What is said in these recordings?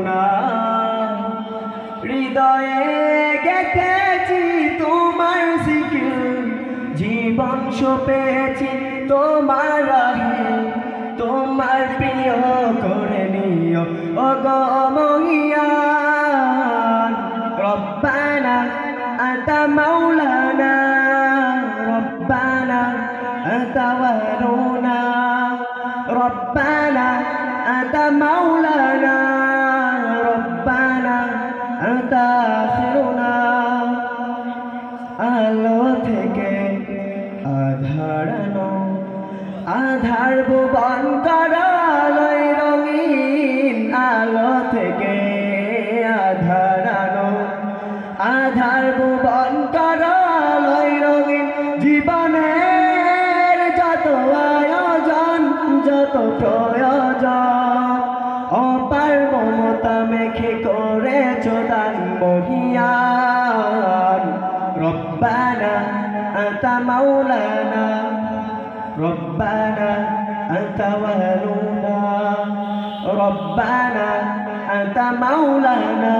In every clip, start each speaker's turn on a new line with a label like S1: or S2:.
S1: না হৃদয়ে গেঁথেছি তোমার জিকির, জীবন সপেছি তোমার রাহে, তোমার প্রিয় করে নিও ওগো মহিয়ান। রব্বানা আতা মাওলানা, রব্বানা আতা ওয়ালুনা, রব্বানা আতা মাওলানা, রব্বানা আতা আখিরুনা। আলো থেকে আধারানো, আধার ভুবন করালয় রঙিন। আলো থেকে আধারানো, আধার ভুবন করালয় রঙিন। জীবনের যত আয়োজন, যত প্রয়োজন, অপার মমতা মেখে করেছো দান মহিয়ান। রব্বানা আতা মাওলানা, রব্বানা আতা ওয়ালুনা, রব্বানা আতা মাওলানা,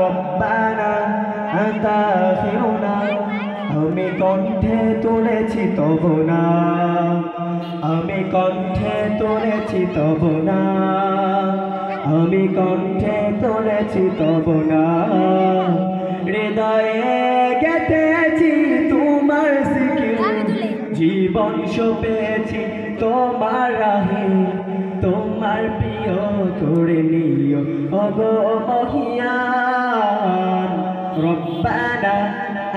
S1: রব্বানা আতা আখিরুনা। আমি কণ্ঠে তুলেছি তব নাম, আমি কণ্ঠে তুলেছি তব নাম, আমি কণ্ঠে তুলেছি তব নাম। হৃদয়ে গেঁথেছি তোমার জিকির, জীবন সপেছি তোমার রাহে, তোমার প্রিয় করে নিও ওগো মহিয়ান। রব্বানা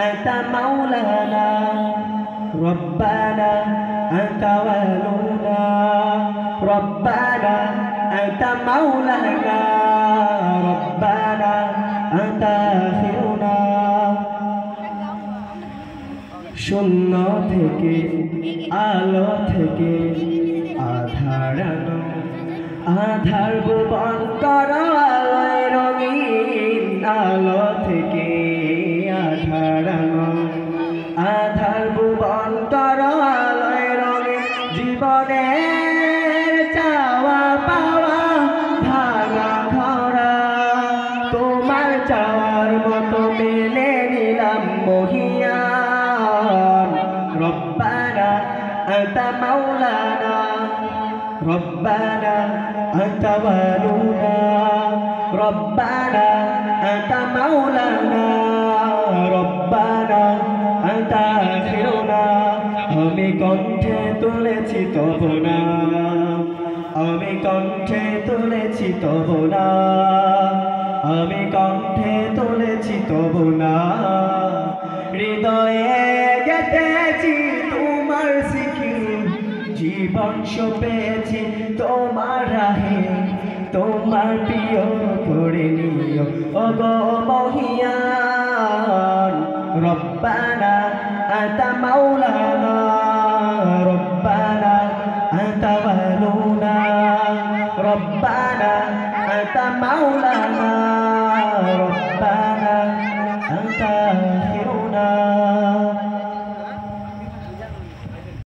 S1: আতা মাওলানা, রব্বানা আতা ওয়ালুনা, রব্বানা আতা মাওলানা, রব্বানা আতা আখিরুনা। শূন্য থেকে আলো থেকে আধার আনো, আধার ভুবন করো আলোয় রঙিন। আলো থেকে আধার আনো, আধার ভুবন করো আলোয় রঙিন। জীবনের চাওয়া পাওয়া ভাঙা ধরা, তোমার চাওয়ার মতো মেনে নিলাম মহিয়ান। রব্বানা আতা মাওলানা, রব্বানা আতা ওয়ালুনা, রব্বানা আতা মাওলানা, রব্বানা আতা আখিরুনা। আমি কণ্ঠে তুলেছি তব নাম, আমি কণ্ঠে তুলেছি তব নাম, আমি কণ্ঠে তুলেছি তব নাম। হৃদয়ে গেঁথেছি তোমার জিকির, জীবন সপেছি তোমার রাহে, তোমার প্রিয় করে নিও ওগো মহিয়ান। রব্বানা আতা মাওলানা, রব্বানা আতা ওয়ালুনা, রব্বানা আতা মাওলানা, রব্বানা আতা